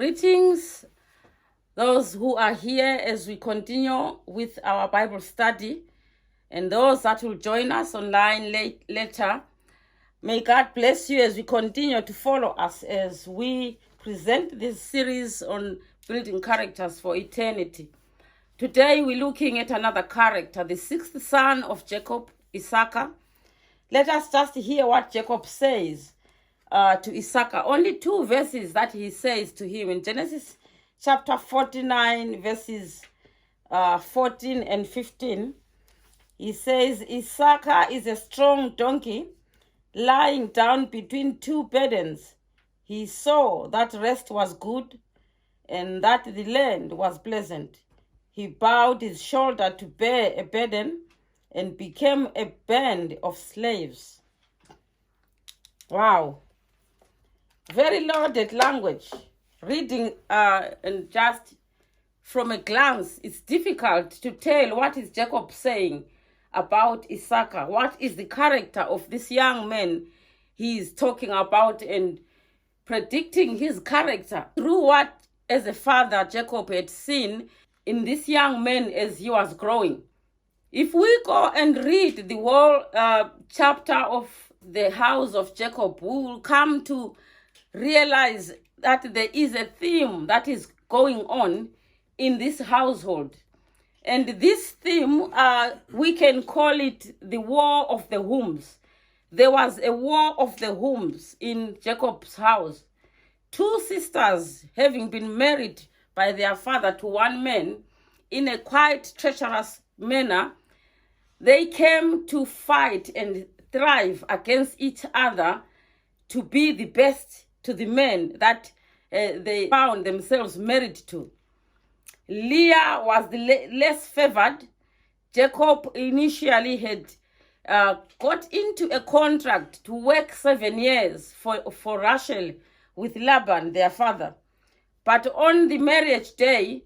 Greetings, those who are here as we continue with our Bible study, and those that will join us online later. May God bless you as we continue to follow us as we present this series on building characters for eternity. Today we're looking at another character, the sixth son of Jacob, Issaca. Let us just hear what Jacob says to Issaca. Only two verses that he says to him in Genesis chapter 49, verses 14 and 15. He says, Issaca is a strong donkey lying down between two burdens. He saw that rest was good and that the land was pleasant. He bowed his shoulder to bear a burden and became a band of slaves. Wow. Very loaded language. Reading and just from a glance, it's difficult to tell what is Jacob saying about Issaca. What is the character of this young man he is talking about and predicting his character through what, as a father, Jacob had seen in this young man as he was growing. If we go and read the whole chapter of the house of Jacob, we will come to realize that there is a theme that is going on in this household. And this theme, we can call it the war of the wombs. There was a war of the wombs in Jacob's house. Two sisters, having been married by their father to one man in a quite treacherous manner, they came to fight and thrive against each other to be the best to the men that they found themselves married to. Leah was the less favored. Jacob initially had got into a contract to work 7 years for Rachel with Laban, their father. But on the marriage day,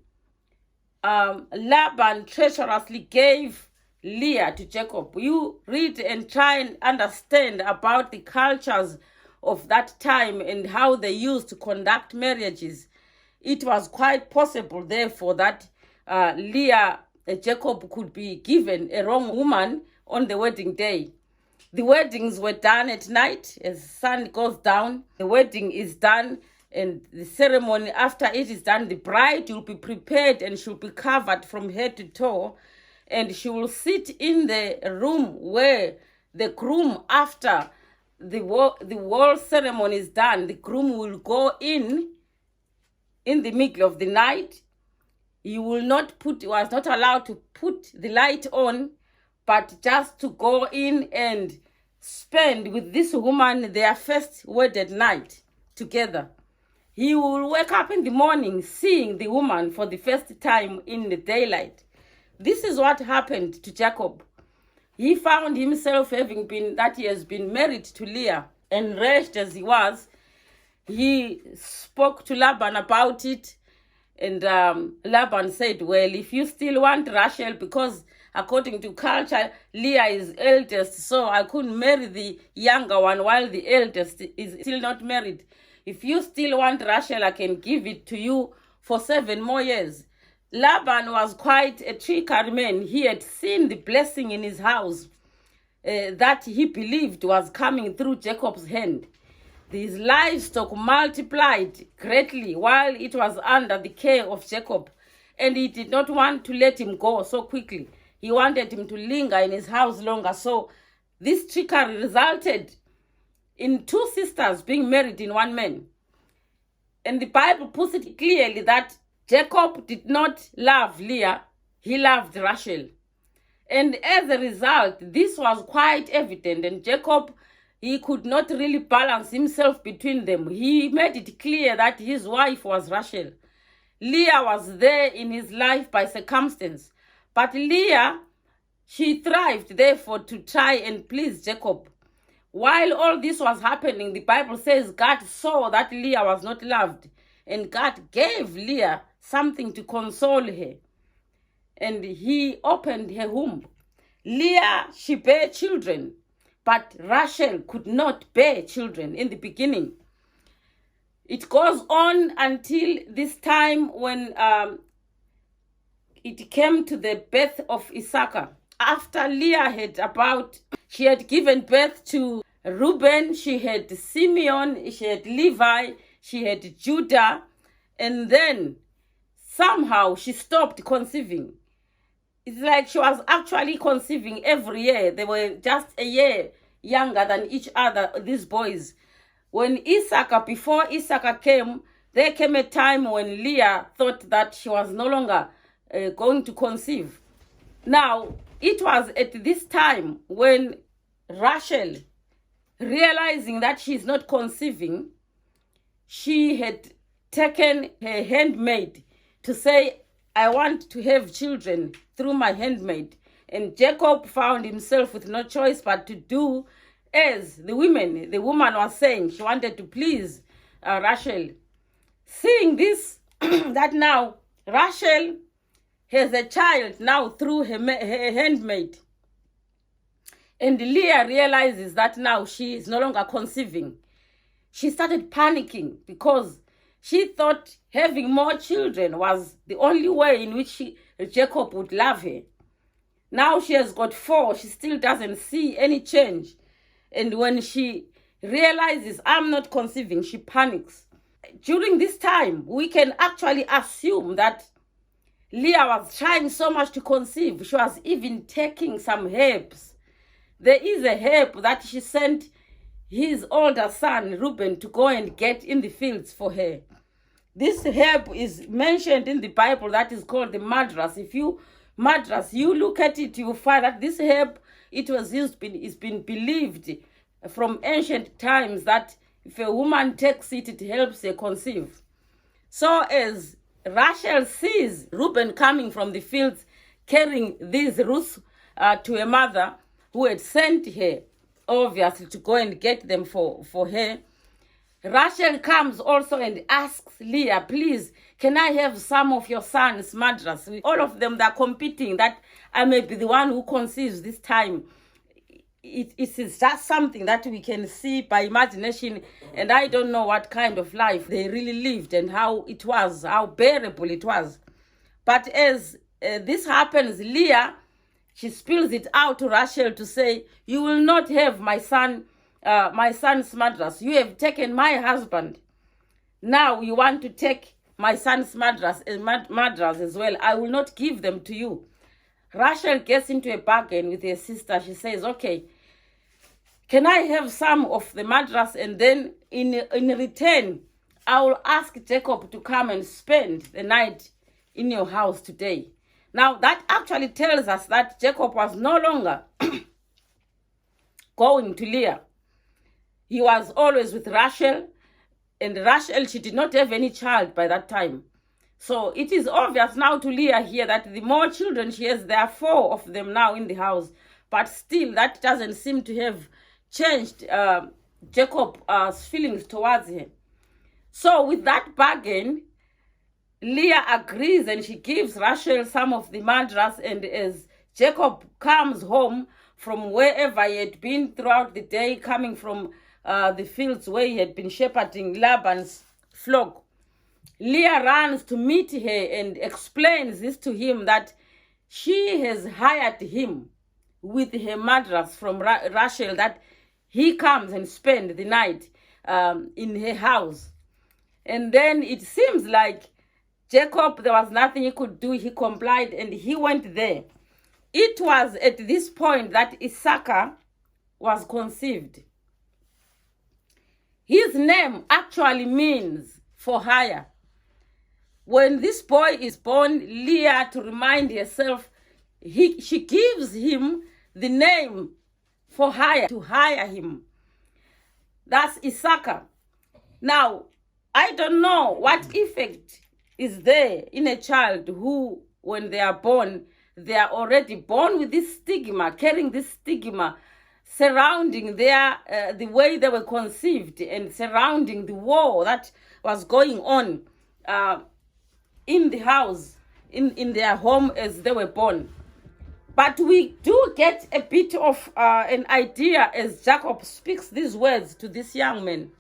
Laban treacherously gave Leah to Jacob. You read and try and understand about the cultures of that time and how they used to conduct marriages. It was quite possible, therefore, that Jacob could be given a wrong woman on the wedding day. The weddings were done at night. As the sun goes down, the wedding is done, and the ceremony after it is done, the bride will be prepared and she'll be covered from head to toe, and she will sit in the room where the groom, after the whole ceremony is done, the groom will go in the middle of the night. He was not allowed to put the light on, but just to go in and spend with this woman their first wedded night together. He will wake up in the morning seeing the woman for the first time in the daylight. This is what happened to Jacob. He found himself he has been married to Leah, and enraged as he was, he spoke to Laban about it, and Laban said, well, if you still want Rachel, because according to culture, Leah is eldest, so I couldn't marry the younger one while the eldest is still not married. If you still want Rachel, I can give it to you for 7 more years. Laban was quite a trickery man. He had seen the blessing in his house that he believed was coming through Jacob's hand. His livestock multiplied greatly while it was under the care of Jacob, and he did not want to let him go so quickly. He wanted him to linger in his house longer. So this trickery resulted in two sisters being married in one man. And the Bible puts it clearly that Jacob did not love Leah, he loved Rachel. And as a result, this was quite evident, and Jacob, he could not really balance himself between them. He made it clear that his wife was Rachel. Leah was there in his life by circumstance. But Leah, she thrived, therefore, to try and please Jacob. While all this was happening, the Bible says God saw that Leah was not loved, and God gave Leah something to console her. And he opened her womb. Leah, she bare children, but Rachel could not bear children in the beginning. It goes on until this time when it came to the birth of Issaca. After Leah she had given birth to Reuben, she had Simeon, she had Levi, she had Judah, and then somehow she stopped conceiving. It's like she was actually conceiving every year. They were just a year younger than each other, these boys. When before Issaca came, there came a time when Leah thought that she was no longer going to conceive. Now, it was at this time when Rachel, realizing that she's not conceiving, she had taken her handmaid to say, I want to have children through my handmaid. And Jacob found himself with no choice but to do as the woman was saying. She wanted to please Rachel. Seeing this, that now Rachel has a child now through her handmaid. And Leah realizes that now she is no longer conceiving. She started panicking because she thought having more children was the only way in which Jacob would love her. Now she has got 4. She still doesn't see any change. And when she realizes I'm not conceiving, she panics. During this time, we can actually assume that Leah was trying so much to conceive. She was even taking some herbs. There is a herb that she sent his older son, Reuben, to go and get in the fields for her. This herb is mentioned in the Bible that is called the madras. If you look at it, you will find that this herb, it's been believed from ancient times that if a woman takes it, it helps her conceive. So as Rachel sees Reuben coming from the fields carrying these roots to a mother who had sent her, obviously, to go and get them for her, Rachel comes also and asks Leah, please, can I have some of your son's madras? All of them, they're competing that I may be the one who conceives this time. It is just something that we can see by imagination, and I don't know what kind of life they really lived and how bearable it was. But as this happens, Leah, she spills it out to Rachel to say, you will not have my son's madras. You have taken my husband. Now you want to take my son's madras as well. I will not give them to you. Rachel gets into a bargain with her sister. She says, okay, can I have some of the madras, and then in return, I will ask Jacob to come and spend the night in your house today. Now, that actually tells us that Jacob was no longer going to Leah. He was always with Rachel, and Rachel, she did not have any child by that time. So it is obvious now to Leah here that the more children she has, there are 4 of them now in the house. But still, that doesn't seem to have changed Jacob's feelings towards her. So with that bargain, Leah agrees and she gives Rachel some of the madras, and as Jacob comes home from wherever he had been throughout the day, coming from the fields where he had been shepherding Laban's flock, Leah runs to meet her and explains this to him, that she has hired him with her madras from Rachel, that he comes and spends the night in her house. And then it seems like Jacob, there was nothing he could do. He complied and he went there. It was at this point that Issaca was conceived. His name actually means for hire. When this boy is born, Leah, to remind herself, she gives him the name for hire, to hire him. That's Issaca. Now, I don't know what effect is there in a child who, when they are born, they are already born with this stigma, carrying this stigma, surrounding the way they were conceived and surrounding the war that was going on in the house, in their home as they were born. But we do get a bit of an idea as Jacob speaks these words to this young man.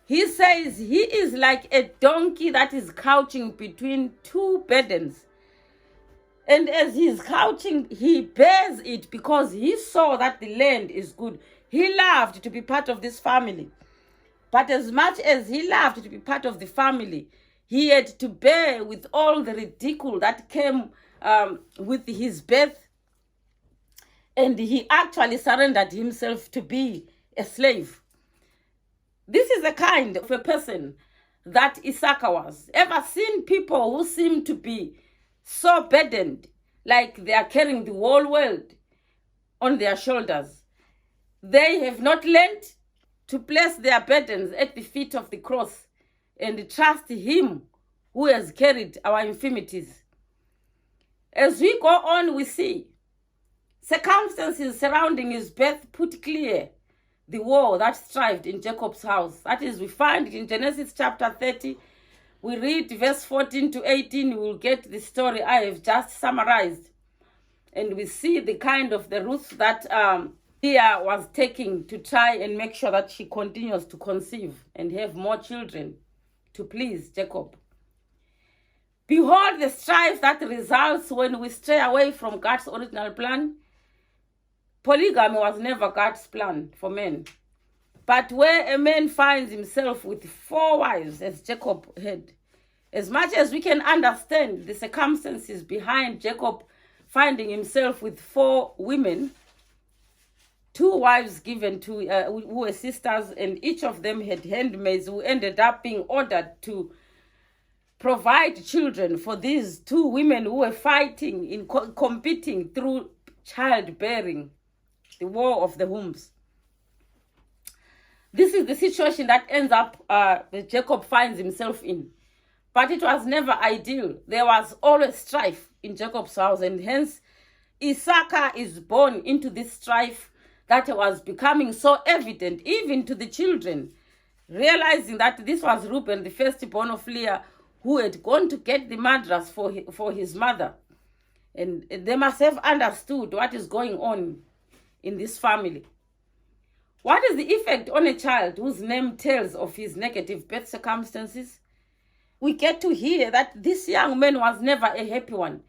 He says he is like a donkey that is couching between two burdens. And as he's couching, he bears it because he saw that the land is good. He loved to be part of this family. But as much as he loved to be part of the family, he had to bear with all the ridicule that came with his birth. And he actually surrendered himself to be a slave. This is the kind of a person that Issaca was. Ever seen people who seem to be so burdened, like they are carrying the whole world on their shoulders? They have not learned to place their burdens at the feet of the cross and trust him who has carried our infirmities. As we go on, we see circumstances surrounding his birth put clear the war that strived in Jacob's house. That is, we find it in Genesis chapter 30. We read verse 14 to 18. We will get the story I have just summarized. And we see the kind of the route that Leah was taking to try and make sure that she continues to conceive and have more children to please Jacob. Behold the strife that results when we stray away from God's original plan. Polygamy was never God's plan for men. But where a man finds himself with 4 wives, as Jacob had, as much as we can understand the circumstances behind Jacob finding himself with 4 women, 2 wives given to who were sisters, and each of them had handmaids who ended up being ordered to provide children for these 2 women who were fighting, in competing through childbearing, the war of the wombs. This is the situation that ends up Jacob finds himself in. But it was never ideal. There was always strife in Jacob's house, and hence Issaca is born into this strife that was becoming so evident even to the children, realizing that this was Reuben, the firstborn of Leah, who had gone to get the madras for his mother. And they must have understood what is going on in this family. What is the effect on a child whose name tells of his negative birth circumstances? We get to hear that this young man was never a happy one.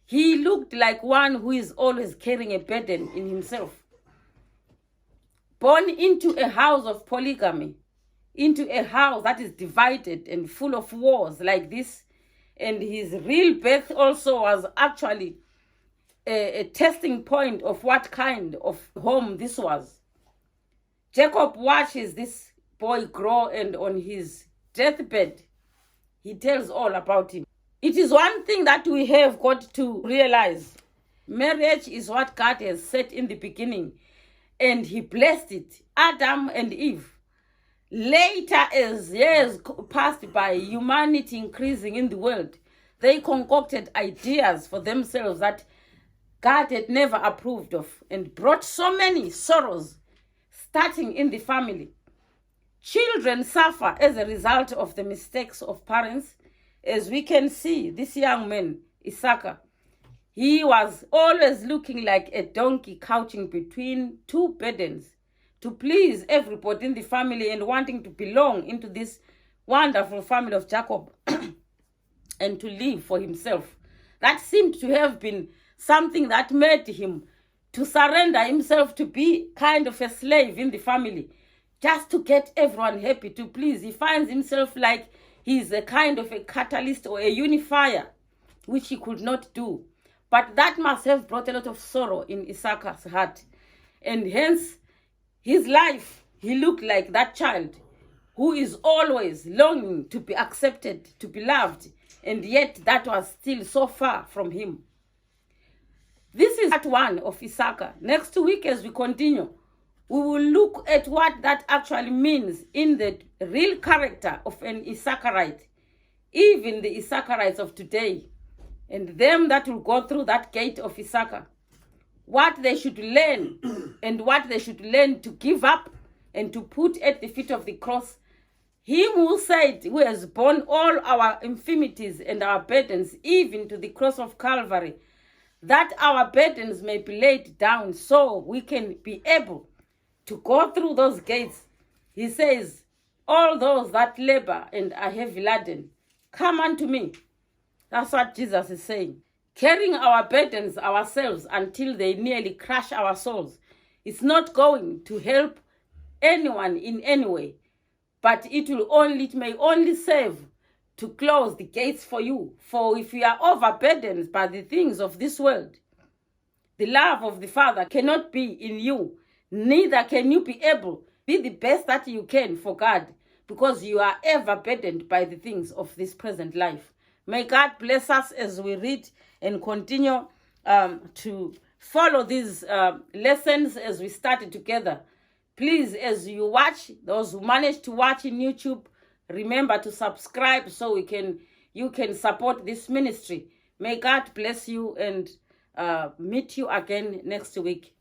He looked like one who is always carrying a burden in himself. Born into a house of polygamy, into a house that is divided and full of wars like this, and his real birth also was actually a testing point of what kind of home this was. Jacob watches this boy grow, and on his deathbed, he tells all about him. It is one thing that we have got to realize. Marriage is what God has set in the beginning, and he blessed it, Adam and Eve. Later, as years passed by, humanity increasing in the world, they concocted ideas for themselves that God had never approved of, and brought so many sorrows, starting in the family. Children suffer as a result of the mistakes of parents. As we can see, this young man, Issaca, he was always looking like a donkey couching between 2 burdens to please everybody in the family and wanting to belong into this wonderful family of Jacob and to live for himself. That seemed to have been something that made him to surrender himself to be kind of a slave in the family, just to get everyone happy, to please. He finds himself like he's a kind of a catalyst or a unifier, which he could not do. But that must have brought a lot of sorrow in Issaca's heart. And hence, his life, he looked like that child who is always longing to be accepted, to be loved, and yet that was still so far from him. This is part 1 of Issaca. Next week, as we continue, we will look at what that actually means in the real character of an Issacharite, even the Issacharites of today, and them that will go through that gate of Issaca, what they should learn and what they should learn to give up and to put at the feet of the cross. Him who said, who has borne all our infirmities and our burdens, even to the cross of Calvary, that our burdens may be laid down so we can be able to go through those gates. He says, All those that labor and are heavy laden, come unto me. That's what Jesus is saying. Carrying our burdens ourselves until they nearly crush our souls is not going to help anyone in any way, but it may only serve to close the gates for you. For if you are overburdened by the things of this world, the love of the Father cannot be in you, neither can you be able to be the best that you can for God, because you are ever burdened by the things of this present life. May God bless us as we read and continue to follow these lessons as we started together. Please, as you watch, those who manage to watch in YouTube, remember to subscribe so you can support this ministry. May God bless you, and meet you again next week.